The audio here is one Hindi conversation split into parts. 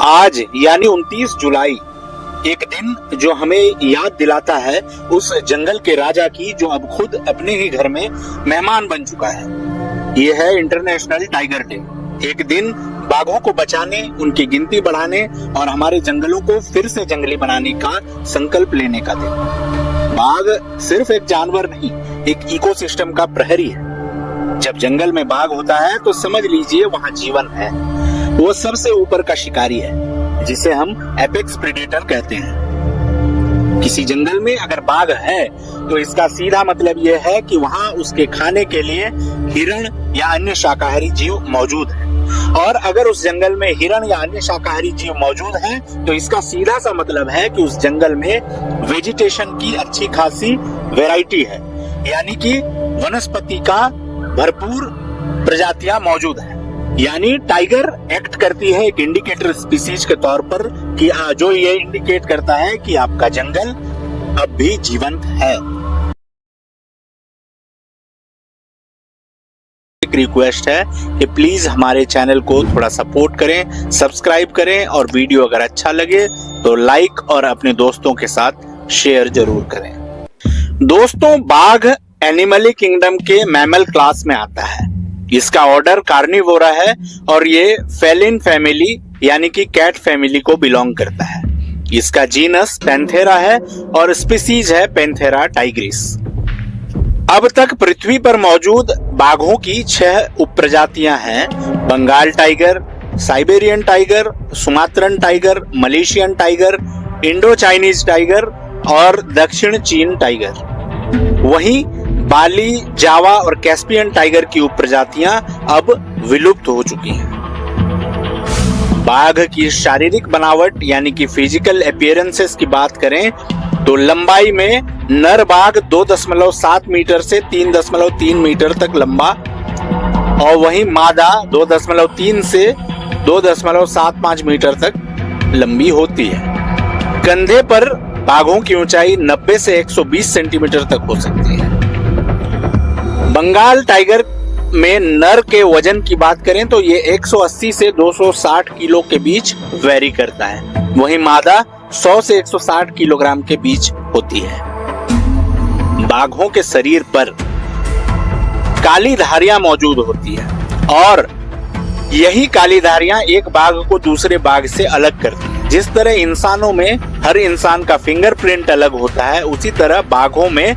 आज यानी 29 जुलाई एक दिन जो हमें याद दिलाता है उस जंगल के राजा की जो अब खुद अपने ही घर में मेहमान बन चुका है। ये है इंटरनेशनल टाइगर डे। एक दिन बाघों को बचाने, उनकी गिनती बढ़ाने और हमारे जंगलों को फिर से जंगली बनाने का संकल्प लेने का दिन। बाघ सिर्फ एक जानवर नहीं, एक इकोसिस्टम का प्रहरी है। जब जंगल में बाघ होता है तो समझ लीजिए वहां जीवन है। वो सबसे ऊपर का शिकारी है जिसे हम एपेक्स प्रेडेटर कहते हैं। किसी जंगल में अगर बाघ है तो इसका सीधा मतलब यह है कि वहां उसके खाने के लिए हिरण या अन्य शाकाहारी जीव मौजूद है। और अगर उस जंगल में हिरण या अन्य शाकाहारी जीव मौजूद हैं तो इसका सीधा सा मतलब है कि उस जंगल में वेजिटेशन की अच्छी खासी वैरायटी है, यानी कि वनस्पति का भरपूर प्रजातियां मौजूद है। यानी टाइगर एक्ट करती है एक इंडिकेटर स्पीसीज के तौर पर कि जो ये इंडिकेट करता है कि आपका जंगल अब भी जीवंत है। एक रिक्वेस्ट है कि प्लीज हमारे चैनल को थोड़ा सपोर्ट करें, सब्सक्राइब करें और वीडियो अगर अच्छा लगे तो लाइक और अपने दोस्तों के साथ शेयर जरूर करें। दोस्तों, बाघ एनिमल किंगडम के मैमल क्लास में आता है। इसका ऑर्डर कार्निवोरा है और ये फेलिन फैमिली यानी कि कैट फैमिली को बिलोंग करता है। इसका जीनस पैंथेरा है और स्पीसीज है पैंथेरा टाइग्रिस। अब तक पृथ्वी पर मौजूद बाघों की 6 उपप्रजातियां हैं: Bengal tiger, Siberian tiger, Sumatran tiger, Malaysian tiger, Indo Chinese tiger और दक्षिण चीन टाइगर। वहीं बाली, जावा और कैस्पियन टाइगर की उपप्रजातियां अब विलुप्त हो चुकी हैं। बाघ की शारीरिक बनावट यानी कि फिजिकल अपीयरेंसेस की बात करें तो लंबाई में नर बाघ 2.7 मीटर से 3.3 मीटर तक लंबा और वहीं मादा 2.3 से 2.75 मीटर तक लंबी होती है। कंधे पर बाघों की ऊंचाई 90 से 120 सेंटीमीटर तक हो सकती है। बंगाल टाइगर में नर के वजन की बात करें तो ये 180 से 260 किलो के बीच वेरी करता है। वहीं मादा 100 से 160 किलोग्राम के बीच होती है। बाघों के शरीर पर काली धारियां मौजूद होती है और यही काली धारियां एक बाघ को दूसरे बाघ से अलग करती है। जिस तरह इंसानों में हर इंसान का फिंगरप्रिंट अलग होता है, उसी तरह बाघों में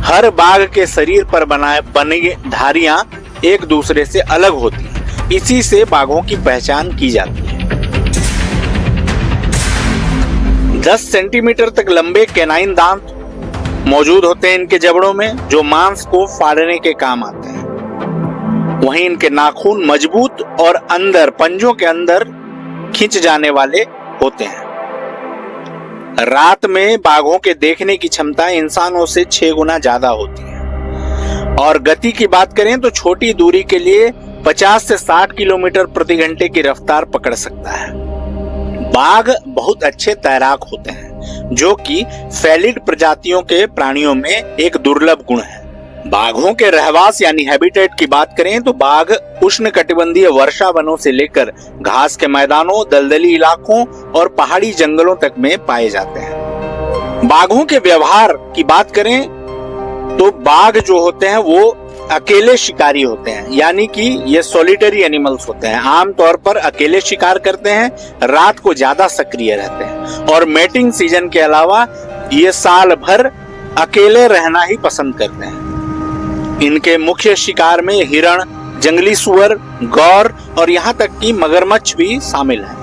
हर बाघ के शरीर पर बनी धारियां एक दूसरे से अलग होती हैं। इसी से बाघों की पहचान की जाती है। 10 सेंटीमीटर तक लंबे कैनाइन दांत मौजूद होते हैं इनके जबड़ों में, जो मांस को फाड़ने के काम आते हैं। वहीं इनके नाखून मजबूत और अंदर पंजों के अंदर खिंच जाने वाले होते हैं। रात में बाघों के देखने की क्षमता इंसानों से 6 गुना ज्यादा होती है। और गति की बात करें तो छोटी दूरी के लिए 50 से 60 किलोमीटर प्रति घंटे की रफ्तार पकड़ सकता है। बाघ बहुत अच्छे तैराक होते हैं, जो कि फेलिड प्रजातियों के प्राणियों में एक दुर्लभ गुण है। बाघों के रहवास यानी हैबिटेट की बात करें तो बाघ उष्णकटिबंधीय वर्षा वनों से लेकर घास के मैदानों, दलदली इलाकों और पहाड़ी जंगलों तक में पाए जाते हैं। बाघों के व्यवहार की बात करें तो बाघ जो होते हैं वो अकेले शिकारी होते हैं, यानी कि ये सॉलिटरी एनिमल्स होते हैं। आमतौर पर अकेले शिकार करते हैं, रात को ज्यादा सक्रिय रहते हैं और मेटिंग सीजन के अलावा ये साल भर अकेले रहना ही पसंद करते हैं। इनके मुख्य शिकार में हिरण, जंगली सुअर, गौर और यहाँ तक कि मगरमच्छ भी शामिल है।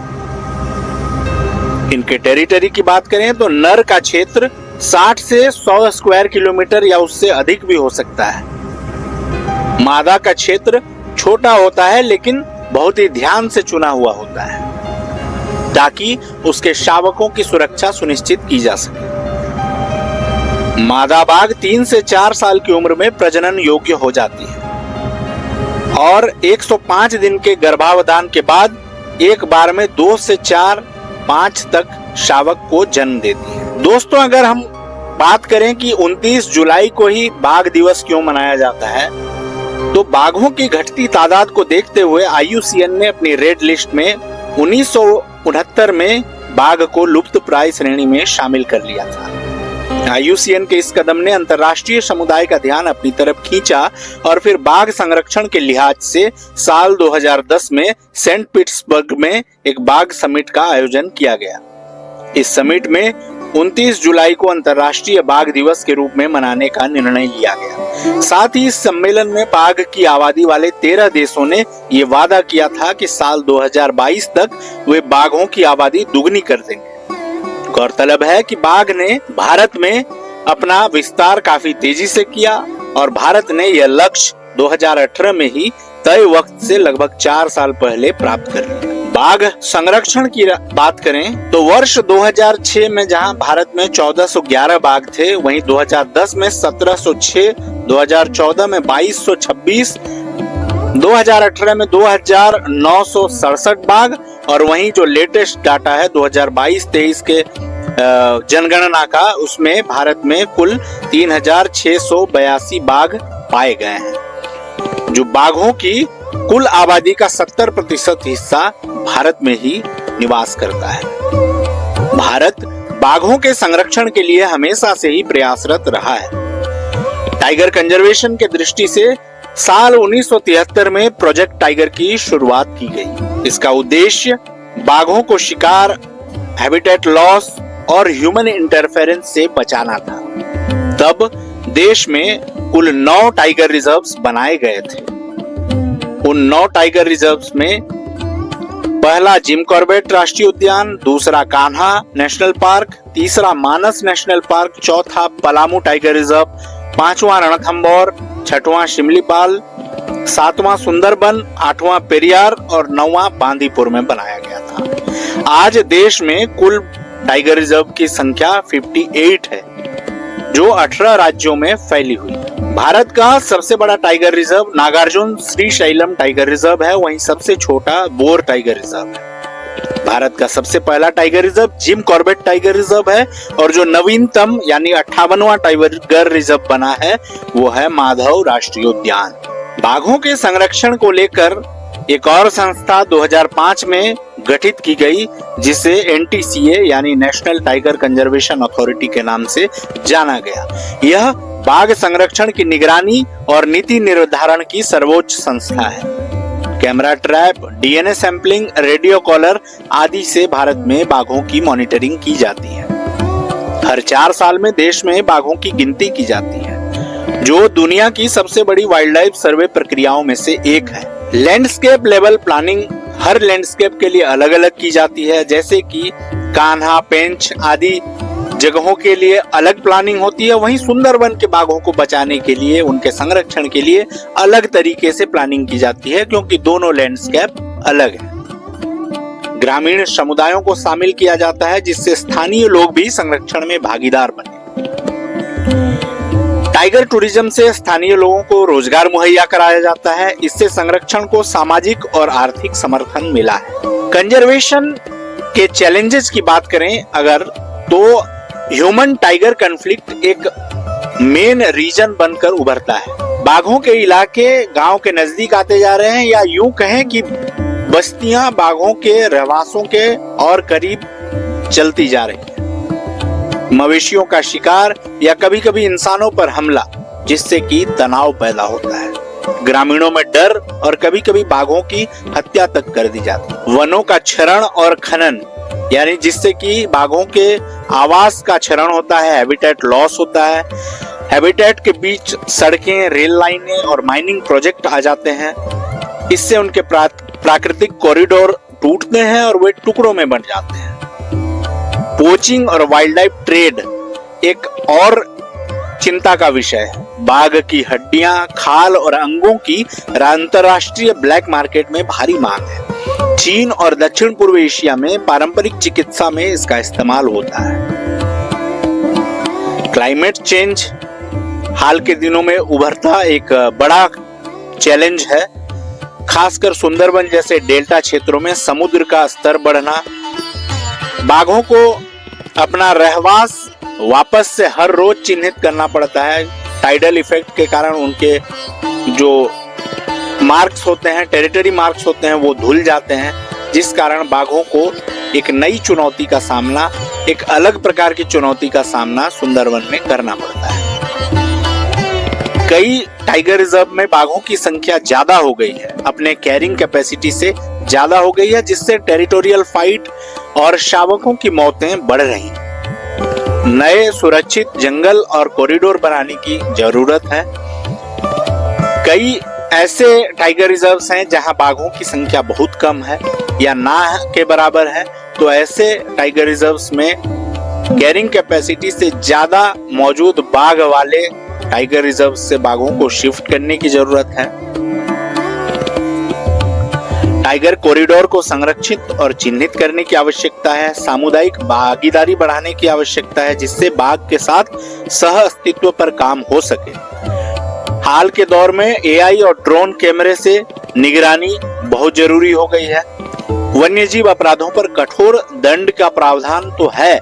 इनके टेरिटरी की बात करें तो नर का क्षेत्र 60 से 100 स्क्वायर किलोमीटर या उससे अधिक भी हो सकता है। मादा का क्षेत्र छोटा होता है लेकिन बहुत ही ध्यान से चुना हुआ होता है ताकि उसके शावकों की सुरक्षा सुनिश्चित की जा सके। मादा बाघ 3 से 4 साल की उम्र में प्रजनन योग्य हो जाती है और 105 दिन के गर्भावधान के बाद एक बार में 2 से 4-5 तक शावक को जन्म देती है। दोस्तों, अगर हम बात करें कि 29 जुलाई को ही बाघ दिवस क्यों मनाया जाता है, तो बाघों की घटती तादाद को देखते हुए IUCN ने अपनी रेड लिस्ट में 1969 में बाघ को लुप्त प्राय श्रेणी में शामिल कर लिया था। IUCN के इस कदम ने अंतर्राष्ट्रीय समुदाय का ध्यान अपनी तरफ खींचा और फिर बाघ संरक्षण के लिहाज से साल 2010 में सेंट पीटर्सबर्ग में एक बाघ समिट का आयोजन किया गया। इस समिट में 29 जुलाई को अंतर्राष्ट्रीय बाघ दिवस के रूप में मनाने का निर्णय लिया गया। साथ ही इस सम्मेलन में बाघ की आबादी वाले 13 देशों ने ये वादा किया था कि साल 2022 तक वे बाघों की आबादी दुगनी कर देंगे। गौरतलब है कि बाघ ने भारत में अपना विस्तार काफी तेजी से किया और भारत ने यह लक्ष्य 2018 में ही तय वक्त से लगभग 4 साल पहले प्राप्त कर लिया। बाघ संरक्षण की बात करें तो वर्ष 2006 में जहां भारत में 1411 बाघ थे, वहीं 2010 में 1706, 2014 में 2226, 2018 में 2967 बाघ और वहीं जो लेटेस्ट डाटा है 2022-23 के जनगणना का, उसमें भारत में कुल 3682 बाघ पाए गए हैं। जो बाघों की कुल आबादी का 70% हिस्सा भारत में ही निवास करता है। भारत बाघों के संरक्षण के लिए हमेशा से ही प्रयासरत रहा है। टाइगर कंजर्वेशन के दृष्टि से साल 1973 में प्रोजेक्ट टाइगर की शुरुआत की गई। इसका उद्देश्य बाघों को शिकार, हैबिटेट लॉस और ह्यूमन इंटरफेरेंस से बचाना था। तब देश में कुल 9 टाइगर रिजर्व्स बनाए गए थे। उन 9 टाइगर रिजर्व्स में पहला जिम कॉर्बेट राष्ट्रीय उद्यान, दूसरा कान्हा नेशनल पार्क, तीसरा मानस नेशनल पार्क, चौथा पलामू टाइगर रिजर्व, 5वां रणथंभौर, 6वां शिमलीपाल, 7वां सुंदरबन, 8वां पेरियार और 9वां बांदीपुर में बनाया गया था। आज देश में कुल टाइगर रिजर्व की संख्या 58 है, जो 18 राज्यों में फैली हुई है। भारत का सबसे बड़ा tiger reserve Nagarjuna Srisailam tiger reserve है, वहीं सबसे छोटा बोर टाइगर रिजर्व है। भारत का सबसे पहला tiger reserve Jim Corbett tiger reserve है और जो नवीनतम यानी 58वां टाइगर रिजर्व बना है वो है माधव राष्ट्रीय उद्यान। बाघों के संरक्षण को लेकर एक और संस्था 2005 में गठित की गई, जिसे NTCA यानी नेशनल टाइगर कंजर्वेशन अथॉरिटी के नाम से जाना गया। यह बाघ संरक्षण की निगरानी और नीति निर्धारण की सर्वोच्च संस्था है। Camera trap, DNA sampling, radio collar आदि से भारत में बाघों की मॉनिटरिंग की जाती है। हर 4 साल में देश में बाघों की गिनती की जाती है, जो दुनिया की सबसे बड़ी वाइल्ड लाइफ सर्वे प्रक्रियाओं में से एक है। लैंडस्केप लेवल प्लानिंग हर लैंडस्केप के लिए अलग अलग की जाती है, जैसे कि कान्हा, पेंच आदि जगहों के लिए अलग प्लानिंग होती है। वहीं सुंदरबन के बाघों को बचाने के लिए, उनके संरक्षण के लिए अलग तरीके से प्लानिंग की जाती है, क्योंकि दोनों लैंडस्केप अलग हैं। ग्रामीण समुदायों को शामिल किया जाता है, जिससे स्थानीय लोग भी संरक्षण में भागीदार बने। टाइगर टूरिज्म से स्थानीय लोगों को रोजगार मुहैया कराया जाता है। इससे संरक्षण को सामाजिक और आर्थिक समर्थन मिला है। कंजर्वेशन के चैलेंजेस की बात करें अगर, तो ह्यूमन टाइगर कॉन्फ्लिक्ट एक मेन रीजन बनकर उभरता है। बाघों के इलाके गांव के नजदीक आते जा रहे हैं, या यूं कहें कि बस्तियां बाघों के रहवासों के और करीब चलती जा रही हैं। मवेशियों का शिकार या कभी कभी इंसानों पर हमला, जिससे कि तनाव पैदा होता है। ग्रामीणों में डर और कभी कभी बाघों की हत्या तक कर दी जाती है। वनों का क्षरण और खनन, यानी जिससे कि बाघों के आवास का क्षरण होता है, हैबिटेट लॉस होता है। हैबिटेट के बीच सड़कें, रेल लाइनें और माइनिंग प्रोजेक्ट आ जाते हैं। इससे उनके प्राकृतिक कॉरिडोर टूटते हैं और वे टुकड़ों में बन जाते हैं। पोचिंग और वाइल्ड लाइफ ट्रेड एक और चिंता का विषय है। बाघ की हड्डियां, खाल और अंगों की अंतरराष्ट्रीय ब्लैक मार्केट में भारी मांग है। चीन और दक्षिण पूर्व एशिया में पारंपरिक चिकित्सा में इसका इस्तेमाल होता है। क्लाइमेट चेंज हाल के दिनों में उभरता एक बड़ा चैलेंज है। खासकर सुंदरबन जैसे डेल्टा क्षेत्रों में समुद्र का स्तर बढ़ना, बाघों को अपना रहवास वापस से हर रोज चिन्हित करना पड़ता है। टाइडल इफेक्ट के कारण उनके जो मार्क्स होते हैं, टेरिटरी मार्क्स होते हैं, वो धुल जाते हैं। जिस कारण बाघों को एक नई चुनौती का सामना, एक अलग प्रकार की चुनौती का सामना सुंदरवन में करना पड़ता है। कई टाइगर रिजर्व में बाघों की संख्या ज्यादा हो गई है, अपने कैरिंग कैपेसिटी से ज्यादा हो गई है, जिससे टेरिटोरियल फाइट और शावकों की मौतें बढ़ रही हैं। नए सुरक्षित जंगल और कॉरिडोर बनाने की जरूरत है। कई ऐसे टाइगर रिजर्व्स हैं जहां बाघों की संख्या बहुत कम है या ना के बराबर है, तो ऐसे टाइगर रिजर्व्स में कैरिंग कैपेसिटी से ज्यादा मौजूद बाघ वाले टाइगर रिजर्व से बाघों को शिफ्ट करने की जरूरत है। टाइगर कॉरिडोर को संरक्षित और चिन्हित करने की आवश्यकता है। सामुदायिक भागीदारी बढ़ाने की आवश्यकता है, जिससे बाघ के साथ सह अस्तित्व पर काम हो सके। हाल के दौर में एआई और ड्रोन कैमरे से निगरानी बहुत जरूरी हो गई है। वन्यजीव अपराधों पर कठोर दंड का प्रावधान तो है,